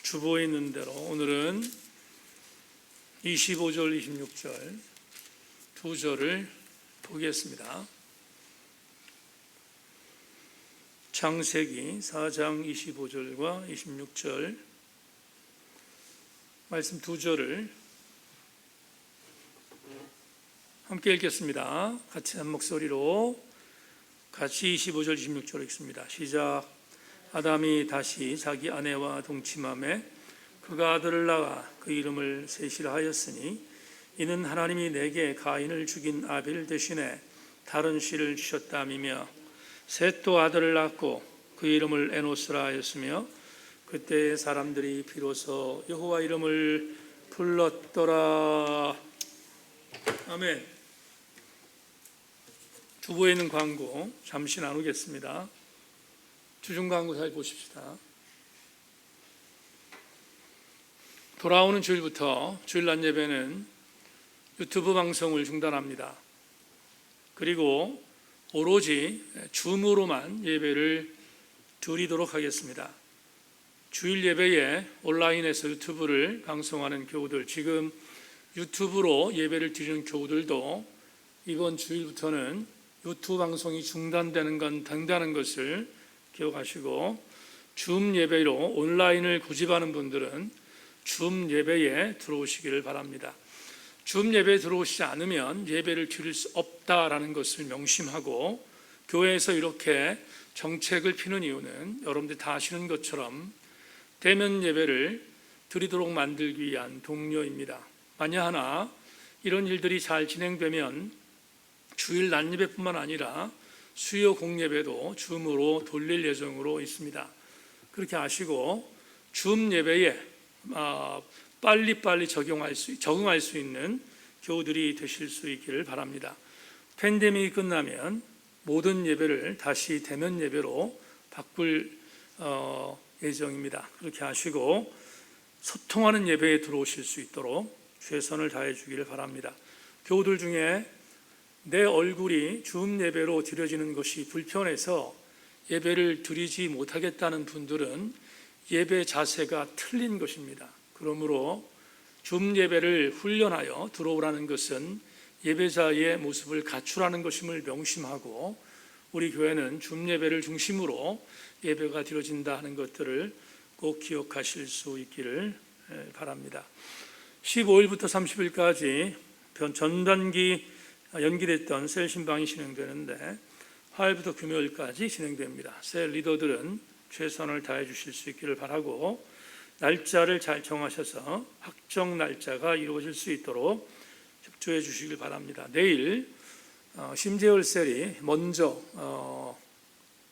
주보에 있는 대로 오늘은 25절, 26절 두 절을 보겠습니다. 창세기 4장 25절과 26절 말씀 두 절을 함께 읽겠습니다. 같이 한 목소리로 같이 25절, 26절 읽습니다. 시작. 아담이 다시 자기 아내와 동침하매 그가 아들을 낳아 그 이름을 셋이라 하였으니 이는 하나님이 내게 가인을 죽인 아벨 대신에 다른 씨를 주셨다미며 셋도 아들을 낳고 그 이름을 에노스라 하였으며 그때 사람들이 비로소 여호와 이름을 불렀더라. 아멘. 주보에 있는 광고 잠시 나누겠습니다. 주중 광고 잘 보십시다. 돌아오는 주일부터 주일 낮 예배는 유튜브 방송을 중단합니다. 그리고 오로지 줌으로만 예배를 드리도록 하겠습니다. 주일 예배에 온라인에서 유튜브를 방송하는 교우들, 지금 유튜브로 예배를 드리는 교우들도 이번 주일부터는 유튜브 방송이 중단되는 건 된다는 것을 기억하시고, 줌 예배로 온라인을 고집하는 분들은 줌 예배에 들어오시기를 바랍니다. 줌 예배에 들어오시지 않으면 예배를 드릴 수 없다라는 것을 명심하고, 교회에서 이렇게 정책을 피는 이유는 여러분들이 다 아시는 것처럼 대면 예배를 드리도록 만들기 위한 동료입니다. 만약 하나 이런 일들이 잘 진행되면 주일 낮 예배뿐만 아니라 수요 공예배도 줌으로 돌릴 예정으로 있습니다. 그렇게 아시고 줌 예배에 빨리빨리 적응할 수 있는 교우들이 되실 수 있기를 바랍니다. 팬데믹이 끝나면 모든 예배를 다시 대면 예배로 바꿀 예정입니다. 그렇게 아시고 소통하는 예배에 들어오실 수 있도록 최선을 다해 주기를 바랍니다. 교우들 중에 내 얼굴이 줌 예배로 드려지는 것이 불편해서 예배를 드리지 못하겠다는 분들은 예배 자세가 틀린 것입니다. 그러므로 줌 예배를 훈련하여 들어오라는 것은 예배자의 모습을 갖추라는 것임을 명심하고, 우리 교회는 줌 예배를 중심으로 예배가 드려진다 하는 것들을 꼭 기억하실 수 있기를 바랍니다. 15일부터 30일까지 전단기 연기됐던 셀 신방이 진행되는데 화요일부터 금요일까지 진행됩니다. 셀 리더들은 최선을 다해 주실 수 있기를 바라고, 날짜를 잘 정하셔서 확정 날짜가 이루어질 수 있도록 협조해 주시길 바랍니다. 내일 심재열 셀이 먼저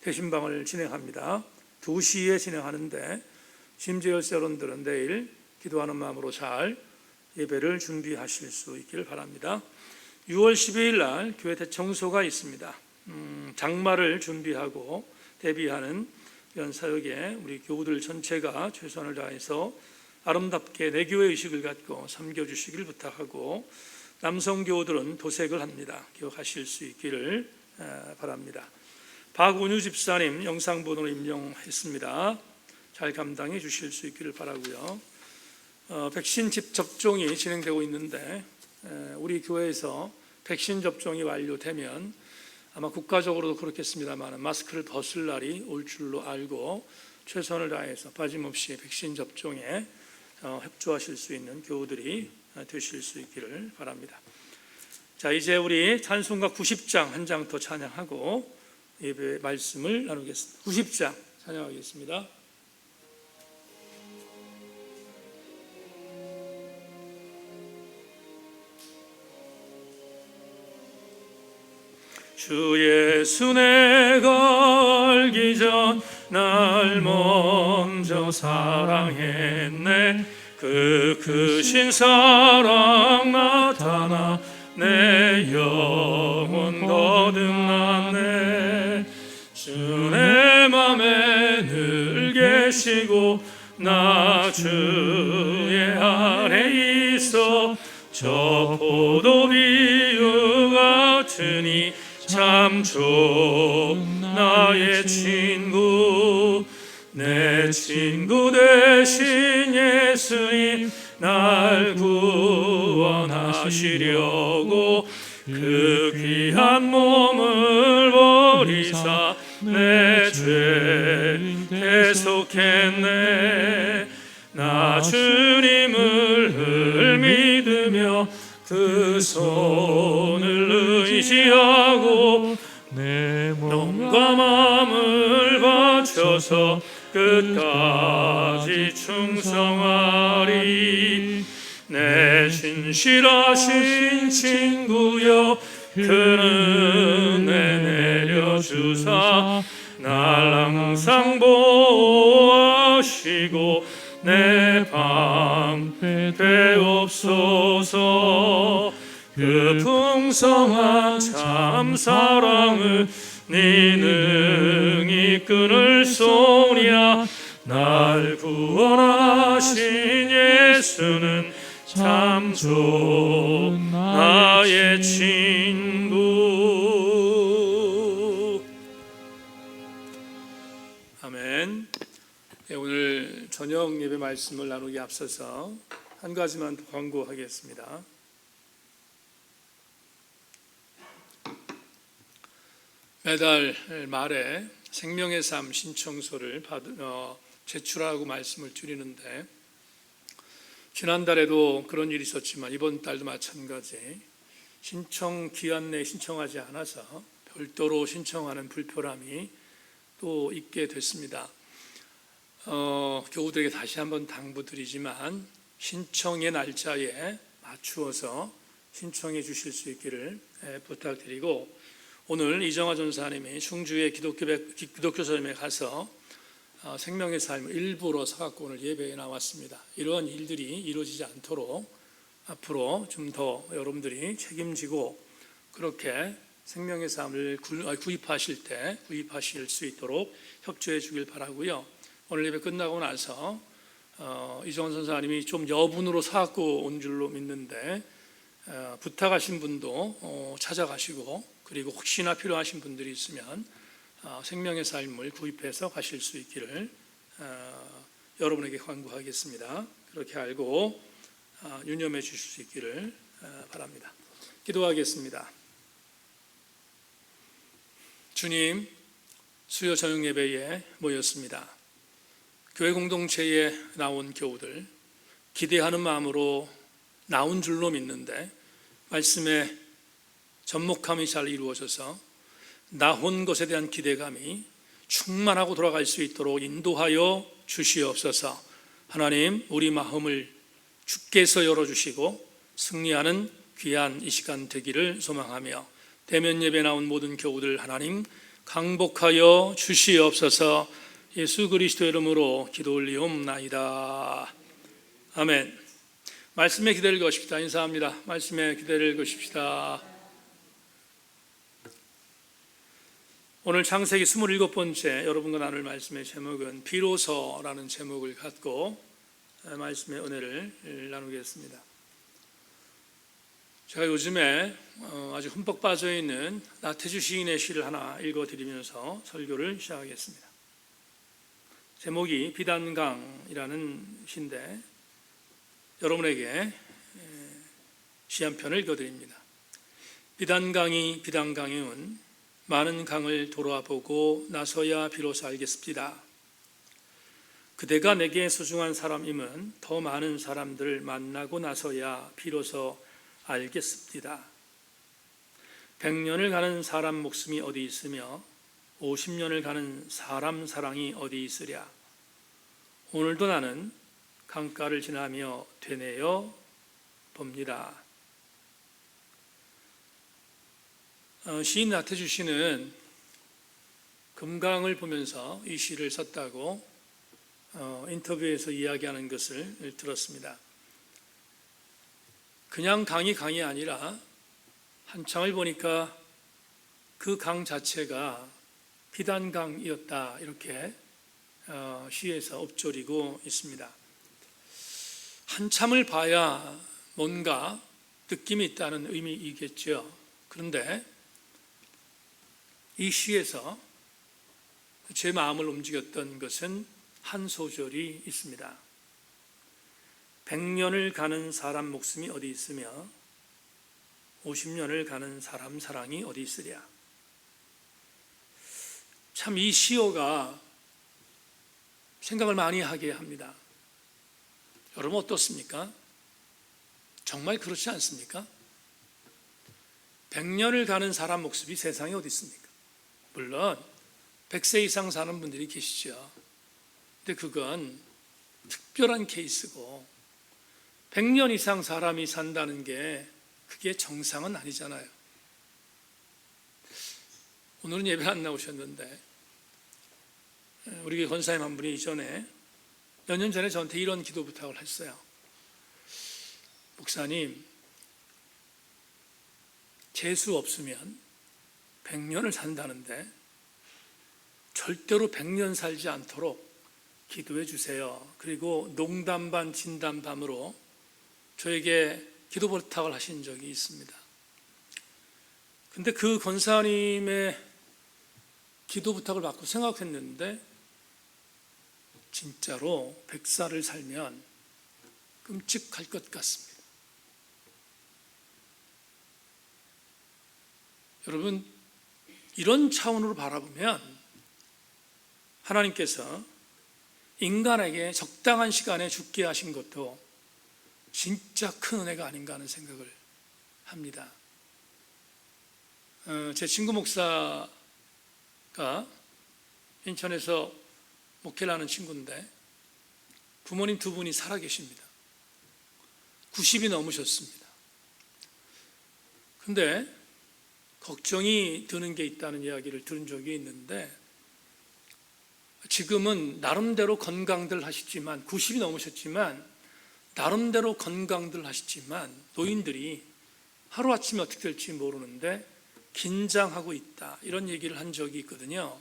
대신방을 진행합니다. 2시에 진행하는데 심재열 셀원들은 내일 기도하는 마음으로 잘 예배를 준비하실 수 있기를 바랍니다. 6월 12일 날 교회 대청소가 있습니다. 장마를 준비하고 대비하는 이런 사역에 우리 교우들 전체가 최선을 다해서 아름답게 내교의 의식을 갖고 섬겨주시길 부탁하고, 남성 교우들은 도색을 합니다. 기억하실 수 있기를 바랍니다. 박운유 집사님 영상본으로 임명했습니다. 잘 감당해 주실 수 있기를 바라고요. 백신 접종이 진행되고 있는데 우리 교회에서 백신 접종이 완료되면 아마 국가적으로도 그렇겠습니다만 마스크를 벗을 날이 올 줄로 알고 최선을 다해서 빠짐없이 백신 접종에 협조하실 수 있는 교우들이 되실 수 있기를 바랍니다. 자, 이제 우리 찬송가 90장 한 장 더 찬양하고 예배 말씀을 나누겠습니다. 90장 찬양하겠습니다. 주 예수 내가 알기 전 날 먼저 사랑했네. 그 크신 사랑 나타나 내 영혼 거듭났네. 주 내 맘에 늘 계시고 나 주의 아래 있어 저 포도 비유 같으니 참 좋은 나의 친구. 내 친구 되신 예수님 날 구원하시려고 그 귀한 몸을 버리사 내 죄 대속했네. 나 주님을 믿으며 그 손을 의지하고 내 몸과 마음을 바쳐서 끝까지 충성하리. 내 진실하신 친구여 그 은혜 내려주사 날 항상 보호하시고 내 방패 되옵소서. 그 풍성한 참 사랑을 네 능히 끊을 소냐. 날 구원하신 예수는 참 좋은 나의 친구. 아멘. 네, 오늘 저녁 예배 말씀을 나누기 앞서서 한 가지만 더 권고하겠습니다. 매달 말에 생명의 삶 신청서를 제출하고 말씀을 드리는데, 지난달에도 그런 일이 있었지만 이번 달도 마찬가지 신청 기한 내에 신청하지 않아서 별도로 신청하는 불편함이 또 있게 됐습니다. 교우들에게 다시 한번 당부드리지만 신청의 날짜에 맞추어서 신청해 주실 수 있기를 부탁드리고, 오늘 이정화 전사님이 충주의 기독교 선임에 가서 생명의 삶을 일부러 사갖고 오늘 예배에 나왔습니다. 이러한 일들이 이루어지지 않도록 앞으로 좀 더 여러분들이 책임지고 그렇게 생명의 삶을 구입하실 수 있도록 협조해 주길 바라고요. 오늘 예배 끝나고 나서 이정환 선사님이 좀 여분으로 사갖고 온 줄로 믿는데, 부탁하신 분도 찾아가시고, 그리고 혹시나 필요하신 분들이 있으면 생명의 삶을 구입해서 가실 수 있기를 여러분에게 권고하겠습니다. 그렇게 알고 유념해 주실 수 있기를 바랍니다. 기도하겠습니다. 주님, 수요 저녁 예배에 모였습니다. 교회 공동체에 나온 교우들, 기대하는 마음으로 나온 줄로 믿는데 말씀에 접목함이 잘 이루어져서 나온 것에 대한 기대감이 충만하고 돌아갈 수 있도록 인도하여 주시옵소서. 하나님, 우리 마음을 주께서 열어주시고 승리하는 귀한 이 시간 되기를 소망하며, 대면 예배 나온 모든 교우들 하나님 강복하여 주시옵소서. 예수 그리스도의 이름으로 기도 올리옵나이다. 아멘. 말씀에 기대를 거십시다. 인사합니다. 말씀에 기대를 거십시다. 오늘 창세기 27번째 여러분과 나눌 말씀의 제목은 비로소라는 제목을 갖고 말씀의 은혜를 나누겠습니다. 제가 요즘에 아주 흠뻑 빠져있는 나태주 시인의 시를 하나 읽어드리면서 설교를 시작하겠습니다. 제목이 비단강이라는 시인데 여러분에게 시 한 편을 읽어드립니다. 비단강이운 많은 강을 돌아보고 나서야 비로소 알겠습니다. 그대가 내게 소중한 사람임은 더 많은 사람들을 만나고 나서야 비로소 알겠습니다. 100년을 가는 사람 목숨이 어디 있으며 50년을 가는 사람 사랑이 어디 있으랴. 오늘도 나는 강가를 지나며 되뇌어 봅니다. 시인 나태주 씨는 금강을 보면서 이 시를 썼다고 인터뷰에서 이야기하는 것을 들었습니다. 그냥 강이 아니라 한참을 보니까 그 강 자체가 비단강이었다, 이렇게 시에서 읊조리고 있습니다. 한참을 봐야 뭔가 느낌이 있다는 의미이겠죠. 그런데 이 시에서 제 마음을 움직였던 것은 한 소절이 있습니다. 100년을 가는 사람 목숨이 어디 있으며 50년을 가는 사람 사랑이 어디 있으랴. 참 이 시어가 생각을 많이 하게 합니다. 여러분 어떻습니까? 정말 그렇지 않습니까? 100년을 가는 사람 목숨이 세상에 어디 있습니까? 물론 100세 이상 사는 분들이 계시죠. 근데 그건 특별한 케이스고 100년 이상 사람이 산다는 게 그게 정상은 아니잖아요. 오늘은 예배 안 나오셨는데 우리 권사님 한 분이 이전에 몇 년 전에 저한테 이런 기도 부탁을 했어요. 목사님, 재수 없으면 100년을 산다는데 절대로 100년 살지 않도록 기도해 주세요. 그리고 농담 반 진담 반으로 저에게 기도 부탁을 하신 적이 있습니다. 근데 그 권사님의 기도 부탁을 받고 생각했는데 진짜로 100살을 살면 끔찍할 것 같습니다. 여러분, 이런 차원으로 바라보면 하나님께서 인간에게 적당한 시간에 죽게 하신 것도 진짜 큰 은혜가 아닌가 하는 생각을 합니다. 제 친구 목사가 인천에서 목회를 하는 친구인데 부모님 두 분이 살아계십니다. 90이 넘으셨습니다. 근데 걱정이 드는 게 있다는 이야기를 들은 적이 있는데 지금은 나름대로 건강들 하시지만 90이 넘으셨지만 나름대로 건강들 하시지만 노인들이 하루아침에 어떻게 될지 모르는데 긴장하고 있다 이런 얘기를 한 적이 있거든요.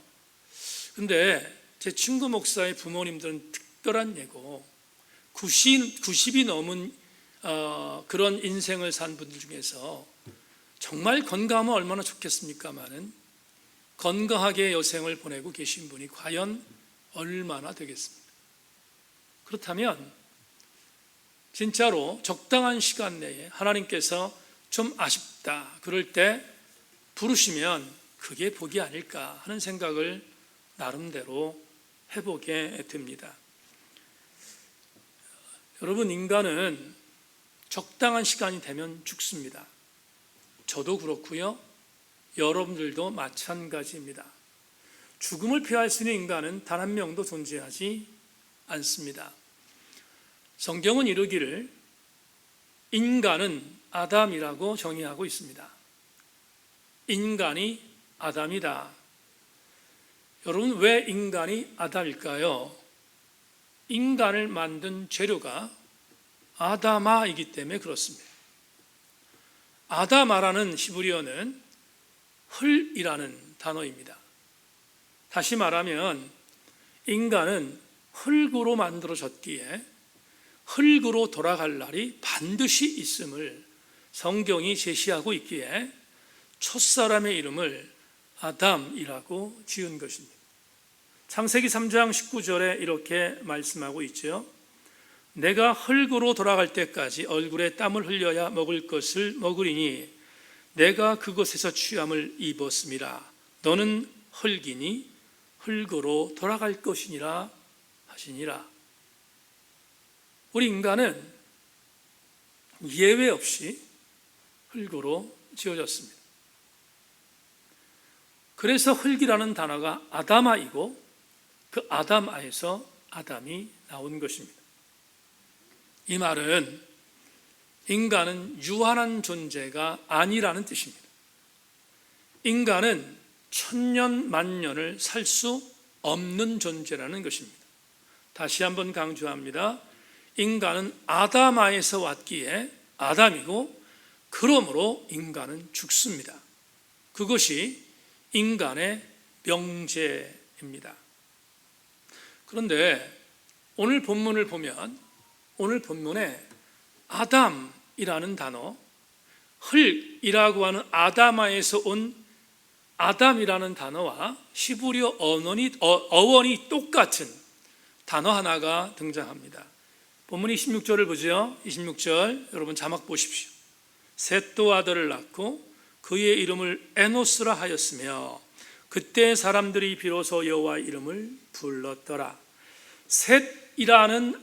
근데 제 친구 목사의 부모님들은 특별한 예고 90이 넘은 그런 인생을 산 분들 중에서 정말 건강하면 얼마나 좋겠습니까마는 건강하게 여생을 보내고 계신 분이 과연 얼마나 되겠습니까? 그렇다면 진짜로 적당한 시간 내에 하나님께서 좀 아쉽다 그럴 때 부르시면 그게 복이 아닐까 하는 생각을 나름대로 해보게 됩니다. 여러분, 인간은 적당한 시간이 되면 죽습니다. 저도 그렇고요. 여러분들도 마찬가지입니다. 죽음을 피할 수 있는 인간은 단 한 명도 존재하지 않습니다. 성경은 이르기를 인간은 아담이라고 정의하고 있습니다. 인간이 아담이다. 여러분, 왜 인간이 아담일까요? 인간을 만든 재료가 아다마이기 때문에 그렇습니다. 아다마라는 히브리어는 흙이라는 단어입니다. 다시 말하면 인간은 흙으로 만들어졌기에 흙으로 돌아갈 날이 반드시 있음을 성경이 제시하고 있기에 첫사람의 이름을 아담이라고 지은 것입니다. 창세기 3장 19절에 이렇게 말씀하고 있죠. 내가 흙으로 돌아갈 때까지 얼굴에 땀을 흘려야 먹을 것을 먹으리니 내가 그곳에서 취함을 입었음이라. 너는 흙이니 흙으로 돌아갈 것이니라 하시니라. 우리 인간은 예외 없이 흙으로 지어졌습니다. 그래서 흙이라는 단어가 아다마이고 그 아담아에서 아담이 나온 것입니다. 이 말은 인간은 유한한 존재가 아니라는 뜻입니다. 인간은 천년 만년을 살 수 없는 존재라는 것입니다. 다시 한번 강조합니다. 인간은 아담아에서 왔기에 아담이고 그러므로 인간은 죽습니다. 그것이 인간의 명제입니다. 그런데 오늘 본문을 보면 오늘 본문에 아담이라는 단어, 흙이라고 하는 아다마에서 온 아담이라는 단어와 히브리어 어원이 똑같은 단어 하나가 등장합니다. 본문 26절을 보죠. 26절 여러분 자막 보십시오. 셋도 아들을 낳고 그의 이름을 에노스라 하였으며 그때 사람들이 비로소 여호와의 이름을 불렀더라. 셋이라고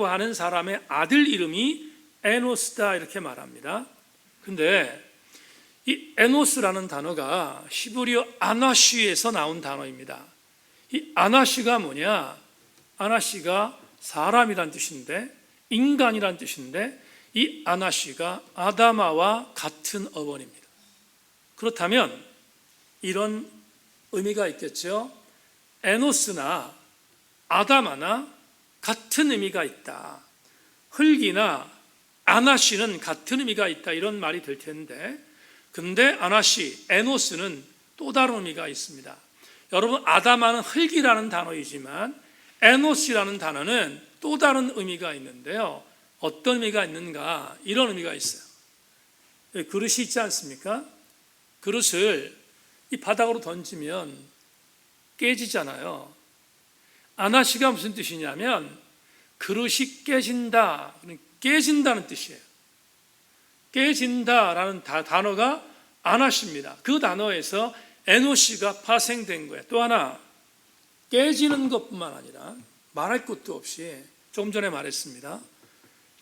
하는 사람의 아들 이름이 에노스다 이렇게 말합니다. 근데 이 에노스라는 단어가 히브리어 아나시에서 나온 단어입니다. 이 아나시가 뭐냐? 아나시가 사람이란 뜻인데, 인간이란 뜻인데, 이 아나시가 아다마와 같은 어원입니다. 그렇다면 이런 의미가 있겠죠. 에노스나 아다마나 같은 의미가 있다. 흙이나 아나시는 같은 의미가 있다. 이런 말이 될 텐데, 근데 아나시, 에노스는 또 다른 의미가 있습니다. 여러분, 아다마는 흙이라는 단어이지만 에노스라는 단어는 또 다른 의미가 있는데요. 어떤 의미가 있는가? 이런 의미가 있어요. 그릇이 있지 않습니까? 그릇을 이 바닥으로 던지면 깨지잖아요. 아나시가 무슨 뜻이냐면 그릇이 깨진다, 깨진다는 뜻이에요. 깨진다라는 단어가 아나시입니다. 그 단어에서 에노시가 파생된 거예요. 또 하나, 깨지는 것뿐만 아니라 말할 것도 없이 조금 전에 말했습니다.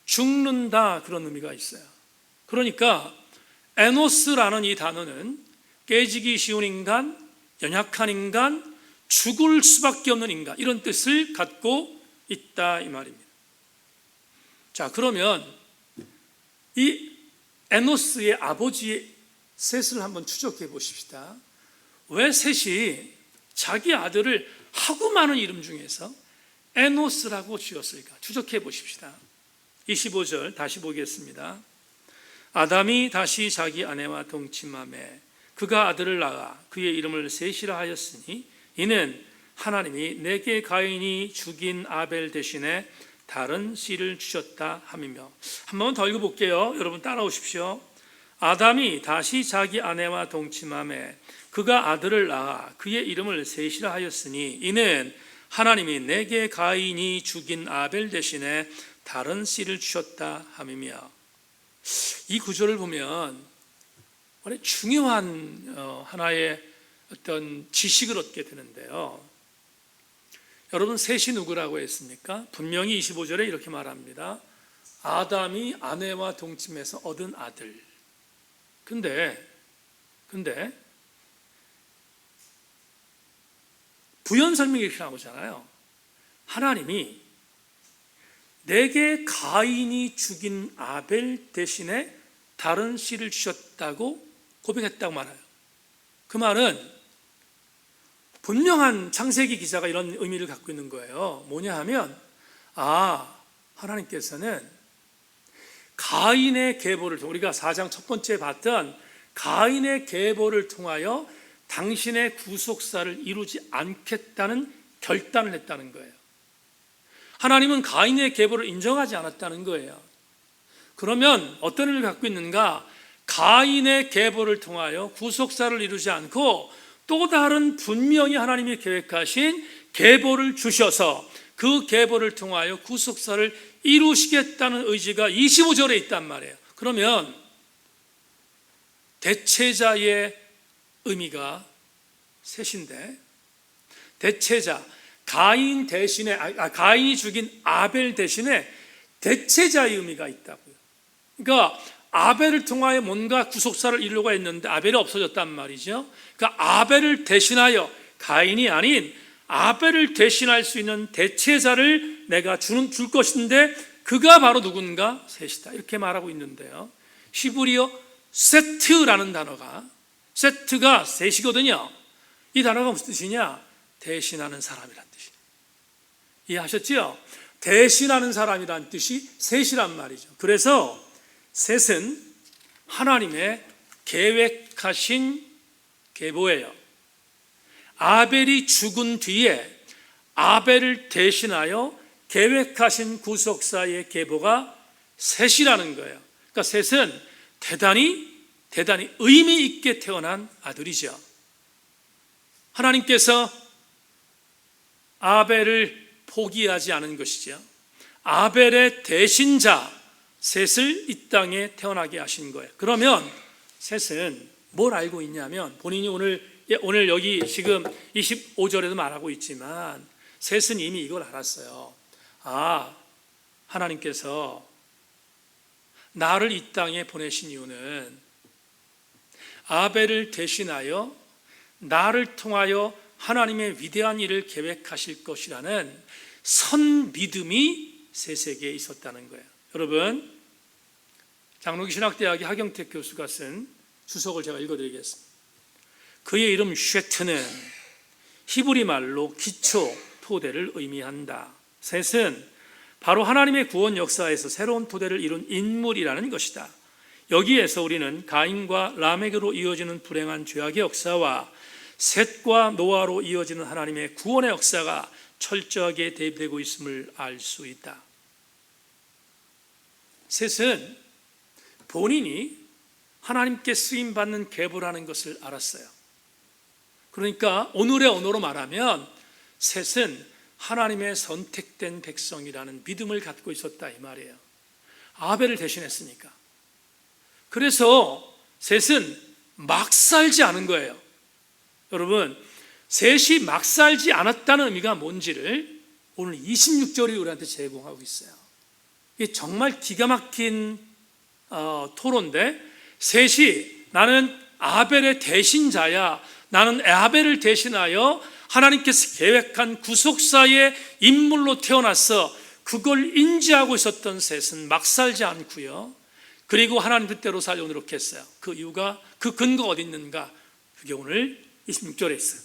죽는다, 그런 의미가 있어요. 그러니까 에노스라는 이 단어는 깨지기 쉬운 인간, 연약한 인간, 죽을 수밖에 없는 인간, 이런 뜻을 갖고 있다 이 말입니다. 자, 그러면 이 에노스의 아버지의 셋을 한번 추적해 보십시다. 왜 셋이 자기 아들을 하고 많은 이름 중에서 에노스라고 지었을까? 추적해 보십시다. 25절 다시 보겠습니다. 아담이 다시 자기 아내와 동침하매 그가 아들을 낳아 그의 이름을 셋이라 하였으니 이는 하나님이 내게 가인이 죽인 아벨 대신에 다른 씨를 주셨다 함이며. 한 번 더 읽어볼게요. 여러분 따라오십시오. 아담이 다시 자기 아내와 동침하매 그가 아들을 낳아 그의 이름을 셋이라 하였으니 이는 하나님이 내게 가인이 죽인 아벨 대신에 다른 씨를 주셨다 함이며. 이 구절을 보면 중요한 하나의 어떤 지식을 얻게 되는데요. 여러분, 셋이 누구라고 했습니까? 분명히 25절에 이렇게 말합니다. 아담이 아내와 동침해서 얻은 아들. 근데 부연 설명이 이렇게 나오잖아요. 하나님이 내게 가인이 죽인 아벨 대신에 다른 씨를 주셨다고 고백했다고 말해요. 그 말은 분명한 창세기 기자가 이런 의미를 갖고 있는 거예요. 뭐냐 하면 하나님께서는 가인의 계보를 통해, 우리가 4장 첫 번째 봤던 가인의 계보를 통하여 당신의 구속사를 이루지 않겠다는 결단을 했다는 거예요. 하나님은 가인의 계보를 인정하지 않았다는 거예요. 그러면 어떤 의미를 갖고 있는가? 가인의 계보를 통하여 구속사를 이루지 않고 또 다른 분명히 하나님이 계획하신 계보를 주셔서 그 계보를 통하여 구속사를 이루시겠다는 의지가 25절에 있단 말이에요. 그러면 대체자의 의미가 셋인데, 대체자, 가인 대신에 가인이 죽인 아벨 대신에 대체자의 의미가 있다고요. 그러니까 아벨을 통하여 뭔가 구속사를 이루려고 했는데 아벨이 없어졌단 말이죠. 그러니까 아벨을 대신하여, 가인이 아닌 아벨을 대신할 수 있는 대체자를 내가 줄 것인데 그가 바로 누군가? 셋이다, 이렇게 말하고 있는데요. 히브리어 세트라는 단어가, 세트가 셋이거든요. 이 단어가 무슨 뜻이냐? 대신하는 사람이란 뜻이에요. 이해하셨죠? 대신하는 사람이란 뜻이 셋이란 말이죠. 그래서 셋은 하나님의 계획하신 계보예요. 아벨이 죽은 뒤에 아벨을 대신하여 계획하신 구속사의 계보가 셋이라는 거예요. 그러니까 셋은 대단히 의미 있게 태어난 아들이죠. 하나님께서 아벨을 포기하지 않은 것이죠. 아벨의 대신자 셋을 이 땅에 태어나게 하신 거예요. 그러면 셋은 뭘 알고 있냐면, 본인이 오늘 여기 지금 25절에도 말하고 있지만 셋은 이미 이걸 알았어요. 하나님께서 나를 이 땅에 보내신 이유는 아벨을 대신하여 나를 통하여 하나님의 위대한 일을 계획하실 것이라는 선 믿음이 셋에게 있었다는 거예요. 여러분, 장로기 신학대학의 하경택 교수가 쓴 주석을 제가 읽어드리겠습니다. 그의 이름 쉐트는 히브리 말로 기초, 토대를 의미한다. 셋은 바로 하나님의 구원 역사에서 새로운 토대를 이룬 인물이라는 것이다. 여기에서 우리는 가인과 라멕으로 이어지는 불행한 죄악의 역사와 셋과 노아로 이어지는 하나님의 구원의 역사가 철저하게 대입되고 있음을 알 수 있다. 셋은 본인이 하나님께 쓰임받는 계보라는 것을 알았어요. 그러니까 오늘의 언어로 말하면 셋은 하나님의 선택된 백성이라는 믿음을 갖고 있었다 이 말이에요. 아벨을 대신했으니까. 그래서 셋은 막 살지 않은 거예요. 여러분, 셋이 막 살지 않았다는 의미가 뭔지를 오늘 26절이 우리한테 제공하고 있어요. 이게 정말 기가 막힌 토론인데, 셋이 나는 아벨의 대신자야, 나는 아벨을 대신하여 하나님께서 계획한 구속사의 인물로 태어났어, 그걸 인지하고 있었던 셋은 막 살지 않고요, 그리고 하나님 뜻대로 살려고 노력했어요. 그 이유가, 그 근거가 어디 있는가? 그게 오늘 26절에 있어요.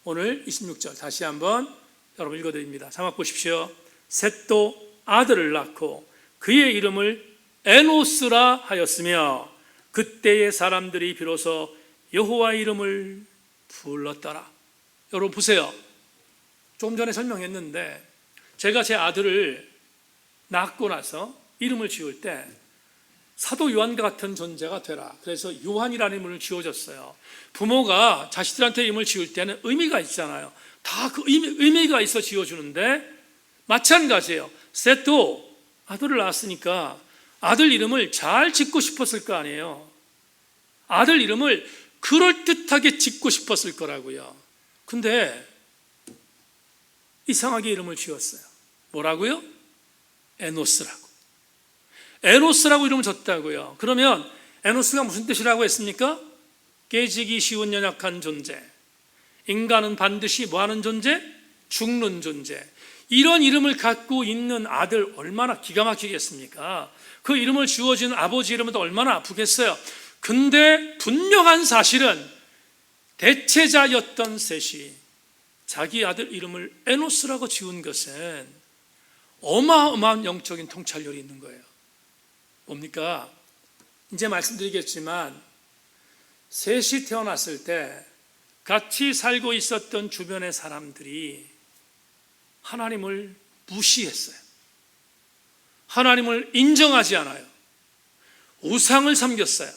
오늘 26절 다시 한번 여러분 읽어드립니다. 자막 보십시오. 셋도 아들을 낳고 그의 이름을 에노스라 하였으며 그때의 사람들이 비로소 여호와의 이름을 불렀더라. 여러분 보세요. 조금 전에 설명했는데, 제가 제 아들을 낳고 나서 이름을 지을 때 사도 요한과 같은 존재가 되라, 그래서 요한이라는 이름을 지어줬어요. 부모가 자식들한테 이름을 지을 때는 의미가 있잖아요. 다 그 의미가 있어 지어주는데 마찬가지예요. 셋도 아들을 낳았으니까 아들 이름을 잘 짓고 싶었을 거 아니에요. 아들 이름을 그럴듯하게 짓고 싶었을 거라고요. 근데 이상하게 이름을 지었어요. 뭐라고요? 에노스라고. 에노스라고 이름을 줬다고요. 그러면 에노스가 무슨 뜻이라고 했습니까? 깨지기 쉬운 연약한 존재. 인간은 반드시 뭐하는 존재? 죽는 존재. 이런 이름을 갖고 있는 아들 얼마나 기가 막히겠습니까? 그 이름을 지어준 아버지 이름은 또 얼마나 아프겠어요. 근데 분명한 사실은 대체자였던 셋이 자기 아들 이름을 에노스라고 지은 것은 어마어마한 영적인 통찰력이 있는 거예요. 뭡니까? 이제 말씀드리겠지만 셋이 태어났을 때 같이 살고 있었던 주변의 사람들이 하나님을 무시했어요. 하나님을 인정하지 않아요. 우상을 섬겼어요.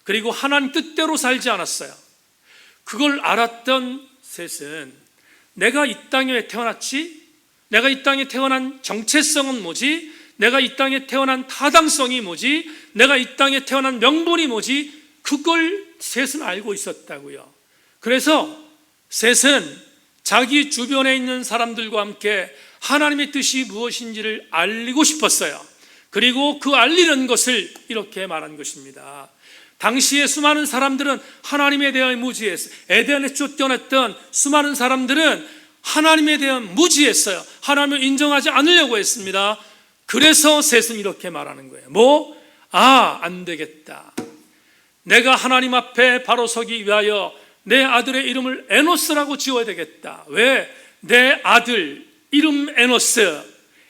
그리고 하나님 뜻대로 살지 않았어요. 그걸 알았던 셋은 내가 이 땅에 왜 태어났지? 내가 이 땅에 태어난 정체성은 뭐지? 내가 이 땅에 태어난 타당성이 뭐지? 내가 이 땅에 태어난 명분이 뭐지? 그걸 셋은 알고 있었다고요. 그래서 셋은 자기 주변에 있는 사람들과 함께 하나님의 뜻이 무엇인지를 알리고 싶었어요. 그리고 그 알리는 것을 이렇게 말한 것입니다. 당시에 수많은 사람들은 하나님에 대해 무지했어요. 에덴에 쫓겨났던 수많은 사람들은 하나님에 대한 무지했어요. 하나님을 인정하지 않으려고 했습니다. 그래서 셋은 이렇게 말하는 거예요. 안 되겠다. 내가 하나님 앞에 바로 서기 위하여 내 아들의 이름을 에노스라고 지어야 되겠다. 왜? 내 아들 이름 에노스,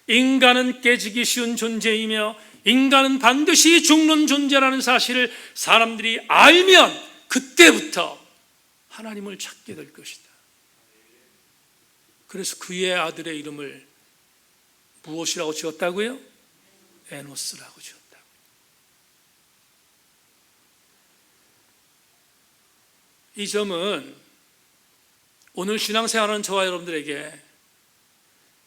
인간은 깨지기 쉬운 존재이며 인간은 반드시 죽는 존재라는 사실을 사람들이 알면 그때부터 하나님을 찾게 될 것이다. 그래서 그의 아들의 이름을 무엇이라고 지었다고요? 에노스라고 지었다고요. 이 점은 오늘 신앙생활하는 저와 여러분들에게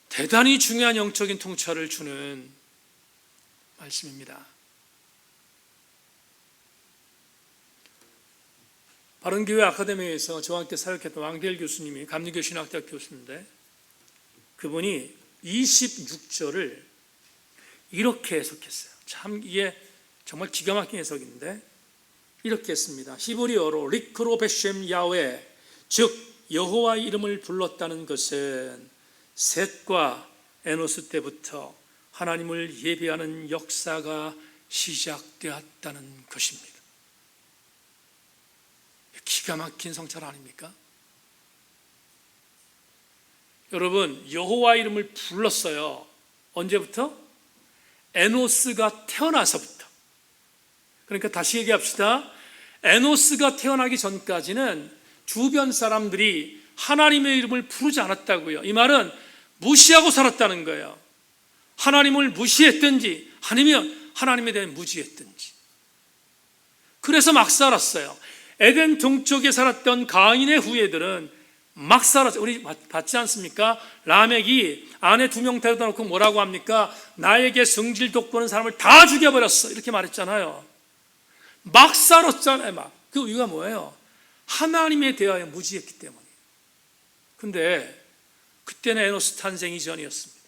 대단히 중요한 영적인 통찰을 주는 말씀입니다. 바른교회 아카데미에서 저와 함께 사역했던 왕대일 교수님이 감리교 신학대학 교수인데, 그분이 26절을 이렇게 해석했어요. 참 이게 정말 기가 막힌 해석인데, 이렇게 했습니다. 히브리어로 리크로 베셴 야훼, 즉 여호와의 이름을 불렀다는 것은 셋과 에노스 때부터 하나님을 예배하는 역사가 시작되었다는 것입니다. 기가 막힌 성찰 아닙니까? 여러분, 여호와 이름을 불렀어요. 언제부터? 에노스가 태어나서부터. 그러니까 다시 얘기합시다. 에노스가 태어나기 전까지는 주변 사람들이 하나님의 이름을 부르지 않았다고요. 이 말은 무시하고 살았다는 거예요. 하나님을 무시했든지 아니면 하나님에 대해 무지했든지. 그래서 막 살았어요. 에덴 동쪽에 살았던 가인의 후예들은 막 살았어요. 우리 봤지 않습니까? 라멕이 아내 2명 데려다 놓고 뭐라고 합니까? 나에게 성질 돋보는 사람을 다 죽여버렸어, 이렇게 말했잖아요. 막 살았잖아요. 막. 그 이유가 뭐예요? 하나님에 대하여 무지했기 때문이에요. 근데 그때는 에노스 탄생 이전이었습니다.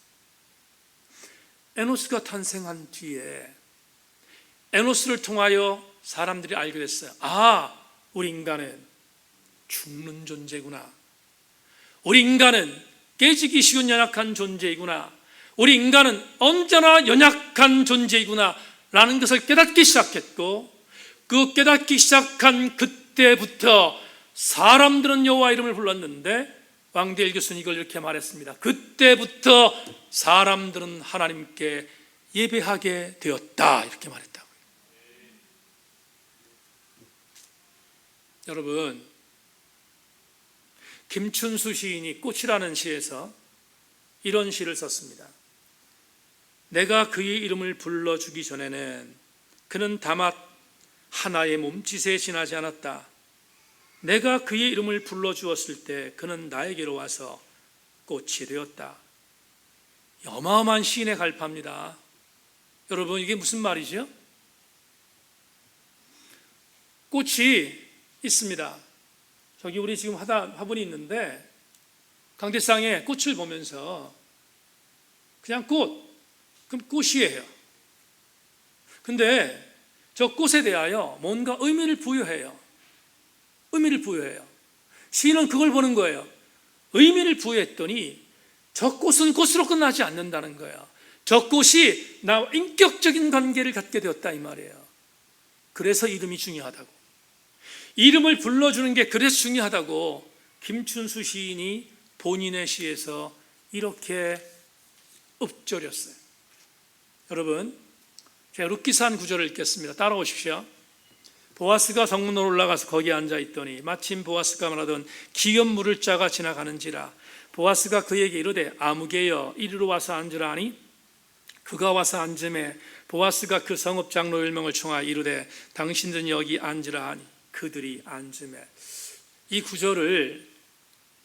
에노스가 탄생한 뒤에 에노스를 통하여 사람들이 알게 됐어요. 아, 우리 인간은 죽는 존재구나. 우리 인간은 깨지기 쉬운 연약한 존재이구나. 우리 인간은 언제나 연약한 존재이구나 라는 것을 깨닫기 시작했고, 그 깨닫기 시작한 그때부터 사람들은 여호와 이름을 불렀는데, 왕대일 교수는 이걸 이렇게 말했습니다. 그때부터 사람들은 하나님께 예배하게 되었다, 이렇게 말했다고요. 여러분, 김춘수 시인이 꽃이라는 시에서 이런 시를 썼습니다. 내가 그의 이름을 불러주기 전에는 그는 다만 하나의 몸짓에 지나지 않았다. 내가 그의 이름을 불러주었을 때 그는 나에게로 와서 꽃이 되었다. 어마어마한 시인의 갈파입니다. 여러분, 이게 무슨 말이죠? 꽃이 있습니다. 저기 우리 지금 화분이 있는데, 강대상에 꽃을 보면서 그냥 꽃, 그럼 꽃이에요. 근데 저 꽃에 대하여 뭔가 의미를 부여해요. 의미를 부여해요. 시인은 그걸 보는 거예요. 의미를 부여했더니 저 꽃은 꽃으로 끝나지 않는다는 거예요. 저 꽃이 나와 인격적인 관계를 갖게 되었다, 이 말이에요. 그래서 이름이 중요하다고, 이름을 불러주는 게 그래서 중요하다고 김춘수 시인이 본인의 시에서 이렇게 읊조렸어요. 여러분, 제가 룻기서 한 구절을 읽겠습니다. 따라오십시오. 보아스가 성문으로 올라가서 거기에 앉아있더니 마침 보아스가 말하던 기업 물을 자가 지나가는지라. 보아스가 그에게 이르되 아무개여 이리로 와서 앉으라 하니 그가 와서 앉음에 보아스가 그 성읍 장로 10명을 청하여 이르되 당신들은 여기 앉으라 하니 그들이 앉음에. 이 구절을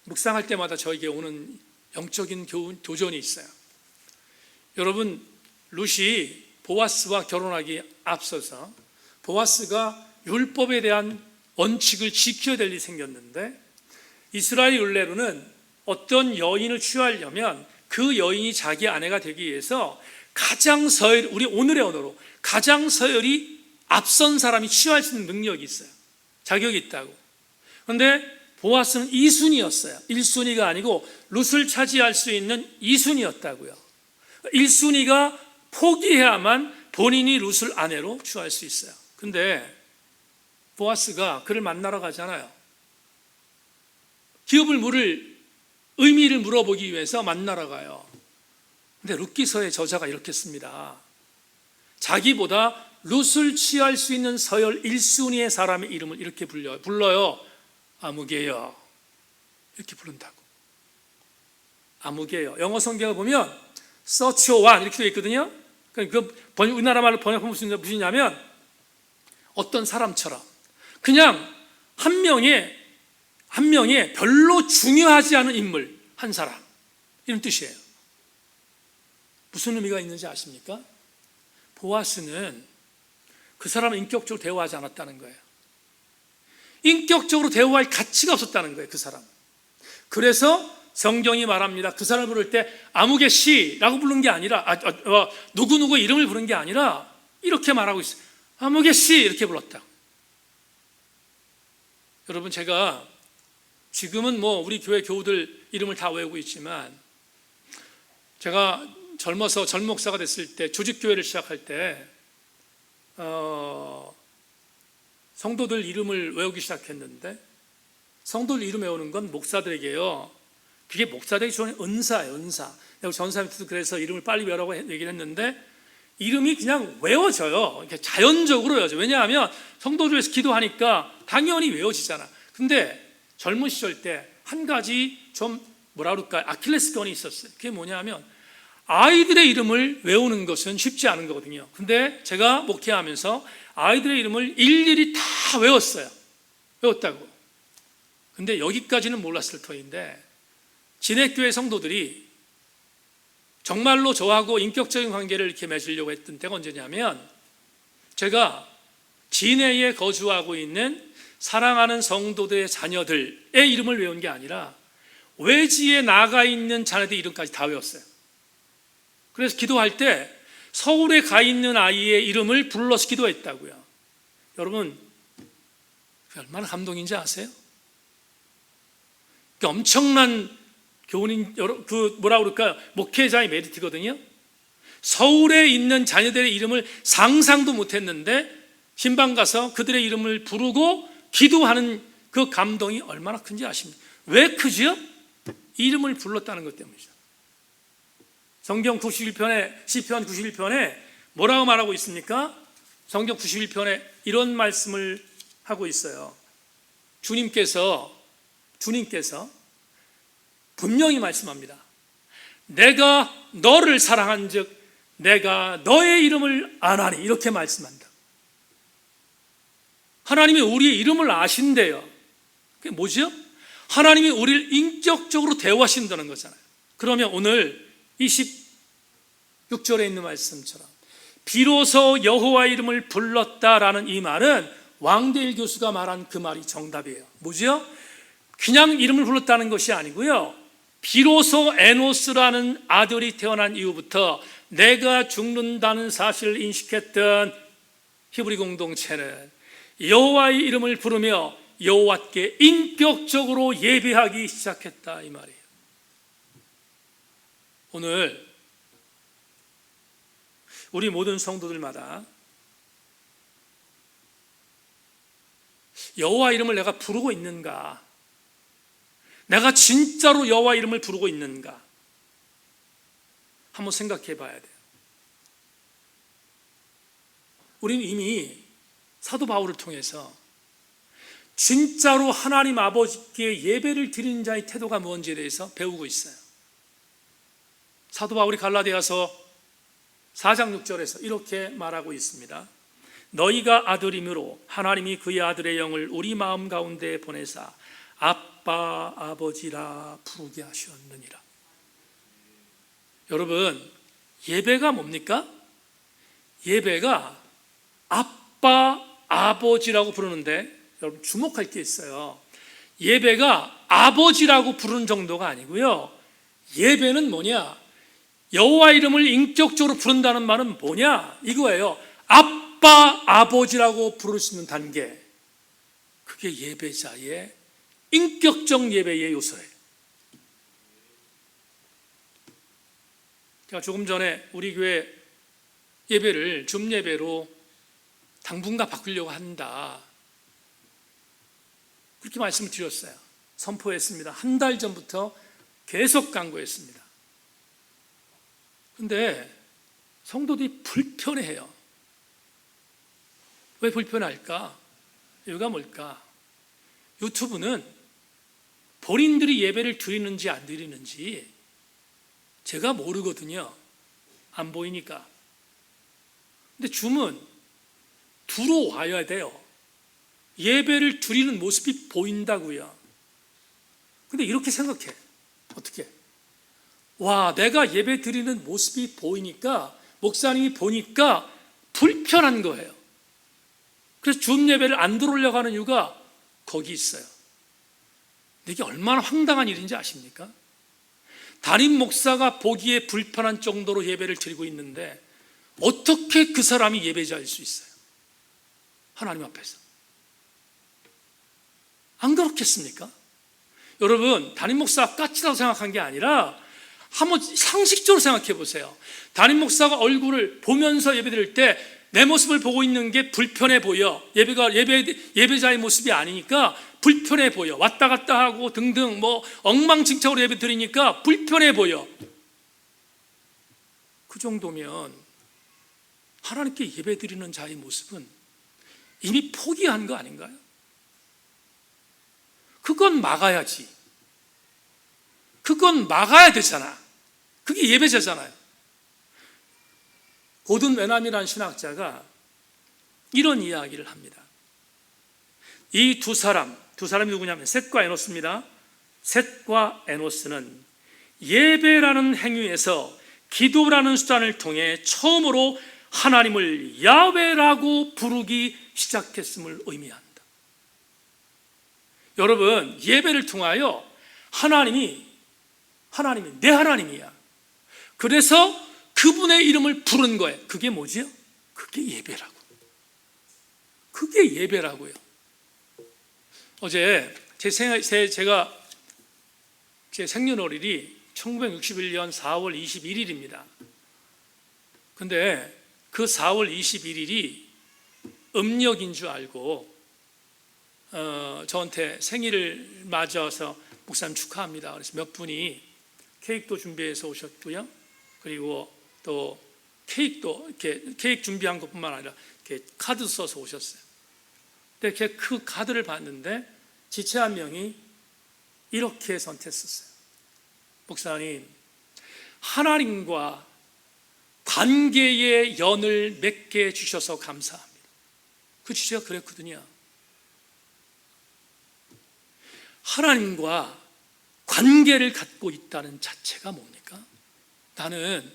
묵상할 때마다 저에게 오는 영적인 도전이 있어요. 여러분, 룻이 보아스와 결혼하기 앞서서 보아스가 율법에 대한 원칙을 지켜야 될 일이 생겼는데, 이스라엘 율례로는 어떤 여인을 취하려면 그 여인이 자기 아내가 되기 위해서 가장 서열, 우리 오늘의 언어로 가장 서열이 앞선 사람이 취할 수 있는 능력이 있어요. 자격이 있다고. 그런데 보아스는 2순위였어요. 1순위가 아니고 룻을 차지할 수 있는 2순위였다고요. 1순위가 포기해야만 본인이 룻을 아내로 취할 수 있어요. 근데 보아스가 그를 만나러 가잖아요. 기업을 물을 의미를 물어보기 위해서 만나러 가요. 근데 룻기서의 저자가 이렇게 씁니다. 자기보다 룻을 취할 수 있는 서열 1순위의 사람의 이름을 이렇게 불러요. 아무개여, 이렇게 부른다고. 아무개여. 영어 성경을 보면 search one 이렇게 되어 있거든요. 그 우리나라 말로 번역하면 무엇이냐면 어떤 사람처럼 그냥 한 명의 한 명의 별로 중요하지 않은 인물, 한 사람, 이런 뜻이에요. 무슨 의미가 있는지 아십니까? 보아스는 그 사람을 인격적으로 대우하지 않았다는 거예요. 인격적으로 대우할 가치가 없었다는 거예요, 그 사람. 그래서 성경이 말합니다. 그 사람을 부를 때 아무개 씨라고 부른 게 아니라 누구누구 이름을 부른 게 아니라 이렇게 말하고 있어요. 아무개 씨 이렇게 불렀다. 여러분, 제가 지금은 우리 교회 교우들 이름을 다 외우고 있지만, 제가 젊어서 전 목사가 됐을 때, 조직교회를 시작할 때 성도들 이름을 외우기 시작했는데, 성도들 이름 외우는 건 목사들에게요, 그게 목사들에게 주는 은사예요, 은사. 내가 전사님한테도 그래서 이름을 빨리 외우라고 얘기를 했는데, 이름이 그냥 외워져요. 이렇게 자연적으로 외워져요. 왜냐하면 성도들에서 기도하니까 당연히 외워지잖아. 근데 젊은 시절 때 한 가지 좀 아킬레스건이 있었어요. 그게 뭐냐면, 아이들의 이름을 외우는 것은 쉽지 않은 거거든요. 근데 제가 목회하면서 아이들의 이름을 일일이 다 외웠다고. 근데 여기까지는 몰랐을 터인데, 진해교회 성도들이 정말로 저하고 인격적인 관계를 이렇게 맺으려고 했던 때가 언제냐면, 제가 진해에 거주하고 있는 사랑하는 성도들의 자녀들의 이름을 외운 게 아니라 외지에 나가 있는 자녀들 이름까지 다 외웠어요. 그래서 기도할 때 서울에 가 있는 아이의 이름을 불러서 기도했다고요. 여러분, 얼마나 감동인지 아세요? 엄청난 교훈인, 목회자의 메리트거든요. 서울에 있는 자녀들의 이름을 상상도 못했는데 신방 가서 그들의 이름을 부르고 기도하는 그 감동이 얼마나 큰지 아십니까? 왜 크죠? 이름을 불렀다는 것 때문이죠. 성경 91편에, 시편 91편에 뭐라고 말하고 있습니까? 성경 91편에 이런 말씀을 하고 있어요. 주님께서 분명히 말씀합니다. 내가 너를 사랑한 즉 내가 너의 이름을 아나니, 이렇게 말씀한다. 하나님이 우리의 이름을 아신대요. 그게 뭐죠? 하나님이 우리를 인격적으로 대우하신다는 거잖아요. 그러면 오늘 26절에 있는 말씀처럼 비로소 여호와 이름을 불렀다라는 이 말은 왕대일 교수가 말한 그 말이 정답이에요. 뭐죠? 그냥 이름을 불렀다는 것이 아니고요, 비로소 에노스라는 아들이 태어난 이후부터 내가 죽는다는 사실을 인식했던 히브리 공동체는 여호와의 이름을 부르며 여호와께 인격적으로 예배하기 시작했다, 이 말이에요. 오늘 우리 모든 성도들마다 여호와 이름을 내가 부르고 있는가? 내가 진짜로 여호와 이름을 부르고 있는가? 한번 생각해 봐야 돼요. 우리는 이미 사도 바울을 통해서 진짜로 하나님 아버지께 예배를 드리는 자의 태도가 뭔지에 대해서 배우고 있어요. 사도 바울이 갈라디아서 4장 6절에서 이렇게 말하고 있습니다. 너희가 아들이므로 하나님이 그의 아들의 영을 우리 마음 가운데 보내사 아빠 아버지라 부르게 하셨느니라. 여러분, 예배가 뭡니까? 예배가 아빠 아버지라고 부르는데, 여러분 주목할 게 있어요. 예배가 아버지라고 부르는 정도가 아니고요, 예배는 뭐냐? 여호와 이름을 인격적으로 부른다는 말은 뭐냐? 이거예요. 아빠 아버지라고 부를 수 있는 단계, 그게 예배자의 인격적 예배의 요소예요. 제가 조금 전에 우리 교회 예배를 줌 예배로 당분간 바꾸려고 한다, 그렇게 말씀을 드렸어요. 선포했습니다. 한 달 전부터 계속 강구했습니다. 그런데 성도들이 불편해해요. 왜 불편할까? 이유가 뭘까? 유튜브는 본인들이 예배를 드리는지 안 드리는지 제가 모르거든요. 안 보이니까. 근데 줌은 들어와야 돼요. 예배를 드리는 모습이 보인다고요. 근데 이렇게 생각해. 어떻게? 와, 내가 예배 드리는 모습이 보이니까, 목사님이 보니까 불편한 거예요. 그래서 줌 예배를 안 들어오려고 하는 이유가 거기 있어요. 이게 얼마나 황당한 일인지 아십니까? 담임 목사가 보기에 불편한 정도로 예배를 드리고 있는데 어떻게 그 사람이 예배자일 수 있어요? 하나님 앞에서. 안 그렇겠습니까? 여러분, 담임 목사가 까칠하다고 생각한 게 아니라 한번 상식적으로 생각해 보세요. 담임 목사가 얼굴을 보면서 예배 드릴 때 내 모습을 보고 있는 게 불편해 보여. 예배자의 모습이 아니니까 불편해 보여. 왔다 갔다 하고 등등 엉망진창으로 예배 드리니까 불편해 보여. 그 정도면 하나님께 예배 드리는 자의 모습은 이미 포기한 거 아닌가요? 그건 막아야지. 그건 막아야 되잖아. 그게 예배자잖아요. 고든 웨남이라는 신학자가 이런 이야기를 합니다. 이 두 사람이 누구냐면 셋과 에노스입니다. 셋과 에노스는 예배라는 행위에서 기도라는 수단을 통해 처음으로 하나님을 야훼라고 부르기 시작했음을 의미한다. 여러분, 예배를 통하여 하나님이 내 하나님이야. 그래서 그분의 이름을 부른 거예요. 그게 뭐지요? 그게 예배라고. 그게 예배라고요. 어제 제 생년월일이 1961년 4월 21일입니다. 근데 그 4월 21일이 음력인 줄 알고 저한테 생일을 맞아서 목사님 축하합니다. 그래서 몇 분이 케이크도 준비해서 오셨고요. 그리고 또 케이크도 이렇게 케이크 준비한 것뿐만 아니라 이렇게 카드 써서 오셨어요. 근데 그 카드를 봤는데 지체 한 명이 이렇게 선택했었어요. 목사님, 하나님과 관계의 연을 맺게 해주셔서 감사합니다. 그 지체가 그랬거든요. 하나님과 관계를 갖고 있다는 자체가 뭡니까? 나는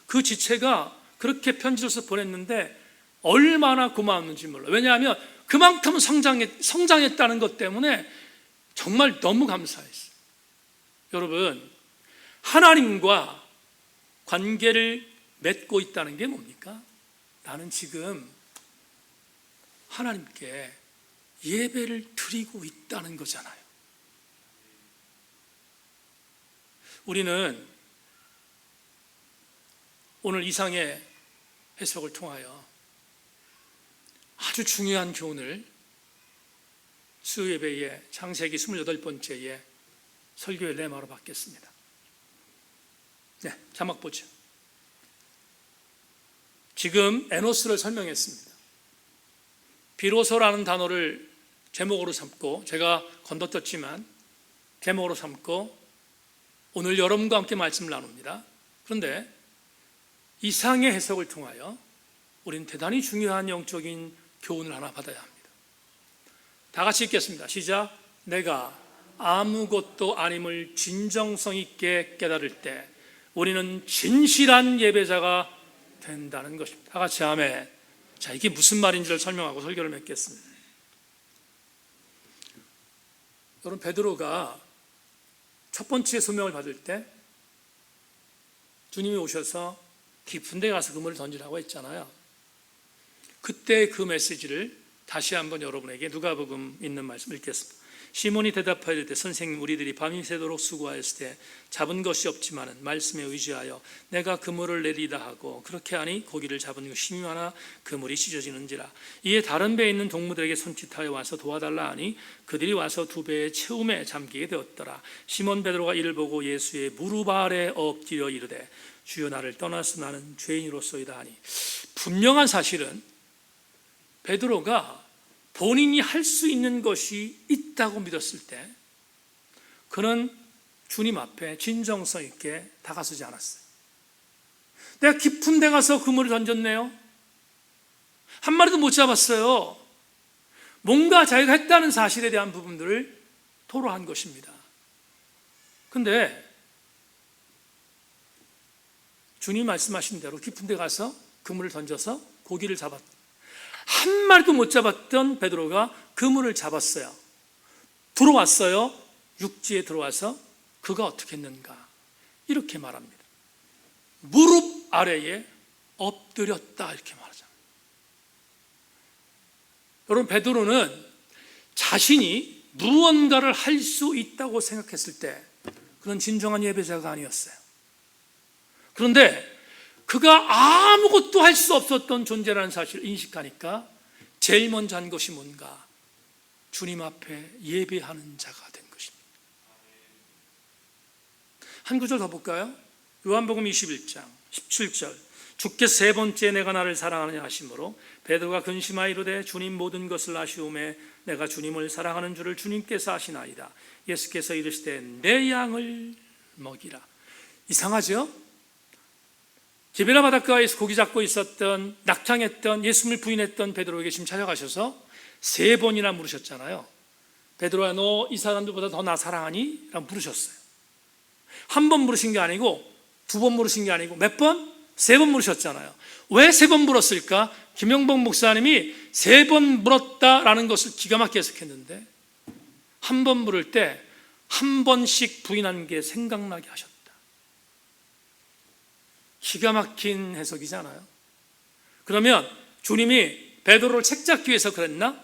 그 지체가 그렇게 편지를 써서 보냈는데 얼마나 고마웠는지 몰라요. 왜냐하면 그만큼 성장했다는 것 때문에 정말 너무 감사했어요. 여러분, 하나님과 관계를 맺고 있다는 게 뭡니까? 나는 지금 하나님께 예배를 드리고 있다는 거잖아요. 우리는 오늘 이상의 해석을 통하여 아주 중요한 교훈을 수요예배의 창세기 28번째의 설교의 레마로 받겠습니다. 네, 자막 보죠. 지금 에노스를 설명했습니다. 비로소라는 단어를 제목으로 삼고, 제가 건너뛰었지만 제목으로 삼고 오늘 여러분과 함께 말씀을 나눕니다. 그런데 이상의 해석을 통하여 우리는 대단히 중요한 영적인 교훈을 하나 받아야 합니다. 다 같이 읽겠습니다. 시작. 내가 아무것도 아님을 진정성 있게 깨달을 때 우리는 진실한 예배자가 된다는 것입니다. 다 같이 아멘. 자, 이게 무슨 말인지를 설명하고 설교를 맺겠습니다. 여러분, 베드로가 첫 번째 소명을 받을 때 주님이 오셔서 깊은 데 가서 그물을 던지라고 했잖아요. 그때 그 메시지를 다시 한번 여러분에게 누가복음 있는 말씀 읽겠습니다. 시몬이 대답하여 이르되 선생님, 우리들이 밤이 새도록 수고하였을 때 잡은 것이 없지만은 말씀에 의지하여 내가 그물을 내리다 하고 그렇게 하니 고기를 잡은 것이 많아 그물이 찢어지는지라. 이에 다른 배에 있는 동무들에게 손짓하여 와서 도와달라 하니 그들이 와서 두 배의 채움에 잠기게 되었더라. 시몬 베드로가 이를 보고 예수의 무릎 아래 엎드려 이르되 주여, 나를 떠나서 나는 죄인으로소이다 하니, 분명한 사실은 베드로가 본인이 할 수 있는 것이 있다고 믿었을 때 그는 주님 앞에 진정성 있게 다가서지 않았어요. 내가 깊은 데 가서 그물을 던졌네요. 한 마리도 못 잡았어요. 뭔가 자기가 했다는 사실에 대한 부분들을 토로한 것입니다. 근데 주님 말씀하신 대로 깊은 데 가서 그물을 던져서 고기를 잡았다. 한 마리도 못 잡았던 베드로가 그물을 잡았어요. 들어왔어요. 육지에 들어와서 그가 어떻게 했는가? 이렇게 말합니다. 무릎 아래에 엎드렸다 이렇게 말하잖아요. 여러분, 베드로는 자신이 무언가를 할 수 있다고 생각했을 때 그런 진정한 예배자가 아니었어요. 그런데 그가 아무것도 할 수 없었던 존재라는 사실을 인식하니까 제일 먼저 한 것이 뭔가? 주님 앞에 예배하는 자가 된 것입니다. 한 구절 더 볼까요? 요한복음 21장 17절. 주께서 세 번째 내가 나를 사랑하느냐 하심으로 베드로가 근심하여 이르되 주님 모든 것을 아시오매 내가 주님을 사랑하는 줄을 주님께서 아시나이다. 예수께서 이르시되 내 양을 먹이라. 이상하죠? 기베라 바닷가에서 고기 잡고 있었던, 낙탕했던, 예수님을 부인했던 베드로에게 지금 찾아가셔서 3번이나 물으셨잖아요. 베드로야, 너 이 사람들보다 더 나 사랑하니? 라고 물으셨어요. 한 번 물으신 게 아니고 2번 물으신 게 아니고 몇 번? 3번 물으셨잖아요. 왜 3번 물었을까? 김영복 목사님이 3번 물었다라는 것을 기가 막히게 해석했는데, 한 번 물을 때 한 번씩 부인한 게 생각나게 하셨다. 기가 막힌 해석이잖아요. 그러면 주님이 베드로를 책잡기 위해서 그랬나?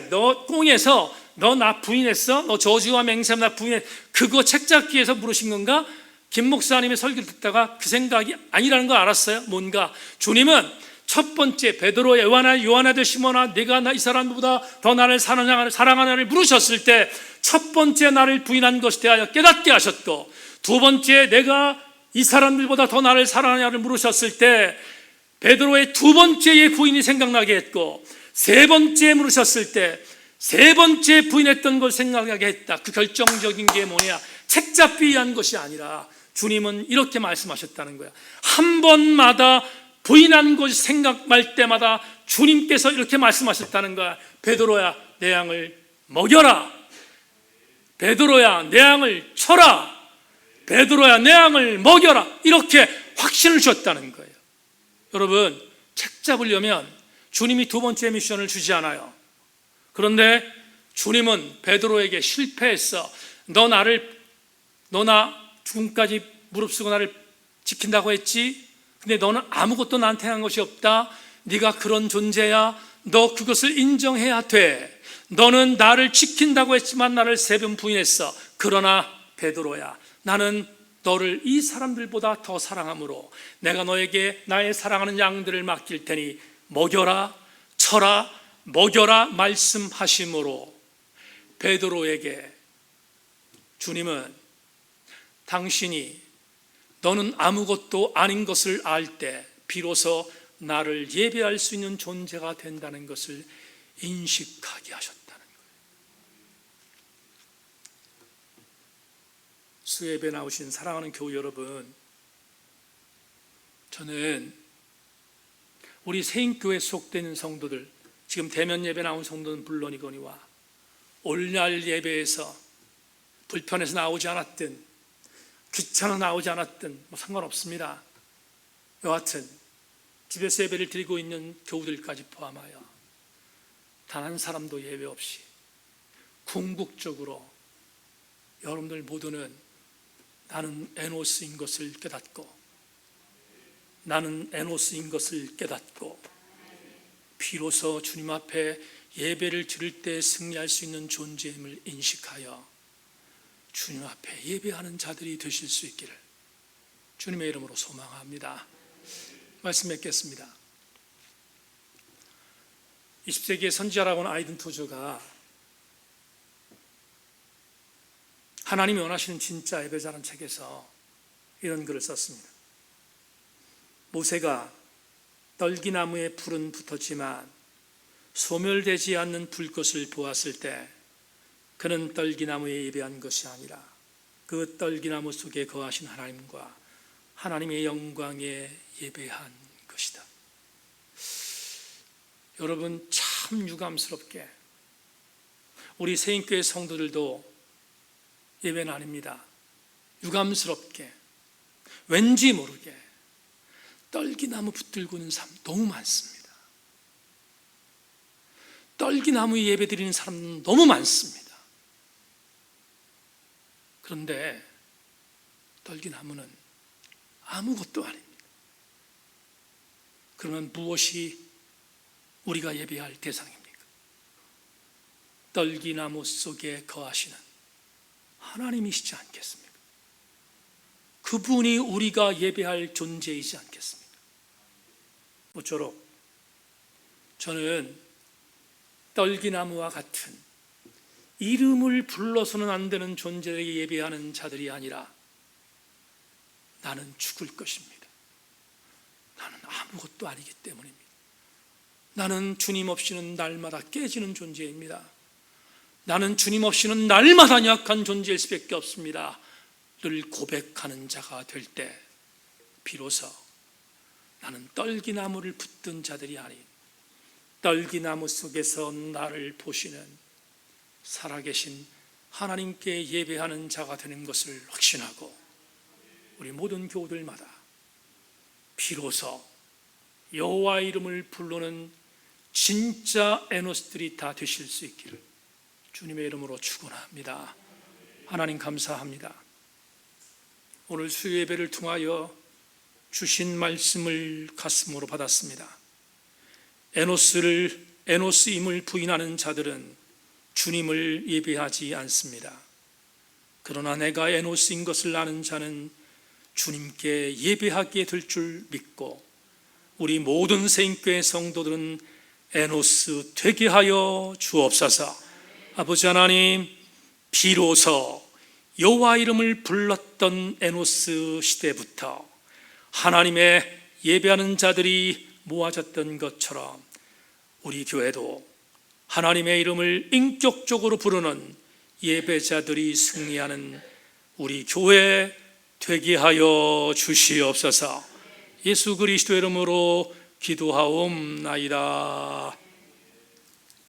너 꽁에서 너 나 부인했어? 너 저주와 맹세하면 나 부인했어? 그거 책잡기 위해서 물으신 건가? 김 목사님의 설교를 듣다가 그 생각이 아니라는 걸 알았어요. 뭔가 주님은 첫 번째 베드로, 요한아들 시몬아, 네가 이 사람보다 더 나를 사랑하느냐를 물으셨을 때 첫 번째 나를 부인한 것에 대하여 깨닫게 하셨고, 두 번째 내가 이 사람들보다 더 나를 사랑하냐를 물으셨을 때 베드로의 2번째의 부인이 생각나게 했고, 3번째 물으셨을 때 3번째 부인했던 걸 생각나게 했다. 그 결정적인 게 뭐냐? 책잡기 위한 것이 아니라 주님은 이렇게 말씀하셨다는 거야. 한 번마다 부인한 것이 생각날 때마다 주님께서 이렇게 말씀하셨다는 거야. 베드로야, 내 양을 먹여라. 베드로야, 내 양을 쳐라. 베드로야, 내 양을 먹여라. 이렇게 확신을 주었다는 거예요. 여러분, 책 잡으려면 주님이 2번째 미션을 주지 않아요. 그런데 주님은 베드로에게 실패했어. 너 나 죽음까지 무릅쓰고 나를 지킨다고 했지? 근데 너는 아무것도 나한테 한 것이 없다. 네가 그런 존재야. 너 그것을 인정해야 돼. 너는 나를 지킨다고 했지만 나를 3번 부인했어. 그러나 베드로야, 나는 너를 이 사람들보다 더 사랑함으로 내가 너에게 나의 사랑하는 양들을 맡길 테니 먹여라, 쳐라, 먹여라 말씀하심으로 베드로에게 주님은 당신이 너는 아무것도 아닌 것을 알 때 비로소 나를 예배할 수 있는 존재가 된다는 것을 인식하게 하셨다는 거예요. 수예배 나오신 사랑하는 교우 여러분, 저는 우리 세인교회 속되는 성도들, 지금 대면 예배 나온 성도는 물론이거니와 오늘날 예배에서 불편해서 나오지 않았든 귀찮아 나오지 않았든 상관없습니다. 여하튼 집에서 예배를 드리고 있는 교우들까지 포함하여 단 한 사람도 예외 없이 궁극적으로 여러분들 모두는 나는 에노스인 것을 깨닫고, 나는 에노스인 것을 깨닫고 비로소 주님 앞에 예배를 드릴 때 승리할 수 있는 존재임을 인식하여 주님 앞에 예배하는 자들이 되실 수 있기를 주님의 이름으로 소망합니다. 말씀 맺겠습니다. 20세기의 선지자라고 하는 아이든 토저가 하나님이 원하시는 진짜 예배자라는 책에서 이런 글을 썼습니다. 모세가 떨기나무에 불은 붙었지만 소멸되지 않는 불꽃을 보았을 때 그는 떨기나무에 예배한 것이 아니라 그 떨기나무 속에 거하신 하나님과 하나님의 영광에 예배한 것이다. 여러분, 참 유감스럽게 우리 세인교회 성도들도 예배는 아닙니다. 유감스럽게 왠지 모르게 떨기나무 붙들고 있는 사람 너무 많습니다. 떨기나무 예배 드리는 사람 너무 많습니다. 그런데 떨기나무는 아무것도 아닙니다. 그러면 무엇이 우리가 예배할 대상입니까? 떨기나무 속에 거하시는 하나님이시지 않겠습니까? 그분이 우리가 예배할 존재이지 않겠습니까? 모쪼록 저는 떨기나무와 같은 이름을 불러서는 안 되는 존재에게 예배하는 자들이 아니라 나는 죽을 것입니다. 나는 아무것도 아니기 때문입니다. 나는 주님 없이는 날마다 깨지는 존재입니다. 나는 주님 없이는 날마다 약한 존재일 수밖에 없습니다. 를 고백하는 자가 될 때 비로소 나는 떨기나무를 붙든 자들이 아닌 떨기나무 속에서 나를 보시는 살아계신 하나님께 예배하는 자가 되는 것을 확신하고 우리 모든 교우들마다 비로소 여호와 이름을 부르는 진짜 에노스들이 다 되실 수 있기를 주님의 이름으로 축원합니다. 하나님 감사합니다. 오늘 수요 예배를 통하여 주신 말씀을 가슴으로 받았습니다. 에노스임을 부인하는 자들은 주님을 예배하지 않습니다. 그러나 내가 에노스인 것을 아는 자는 주님께 예배하게 될 줄 믿고 우리 모든 새인교회 성도들은 에노스 되게 하여 주옵소서. 아버지 하나님, 비로소 여호와 이름을 불렀던 에노스 시대부터 하나님의 예배하는 자들이 모아졌던 것처럼 우리 교회도 하나님의 이름을 인격적으로 부르는 예배자들이 승리하는 우리 교회 되게 하여 주시옵소서. 예수 그리스도의 이름으로 기도하옵나이다.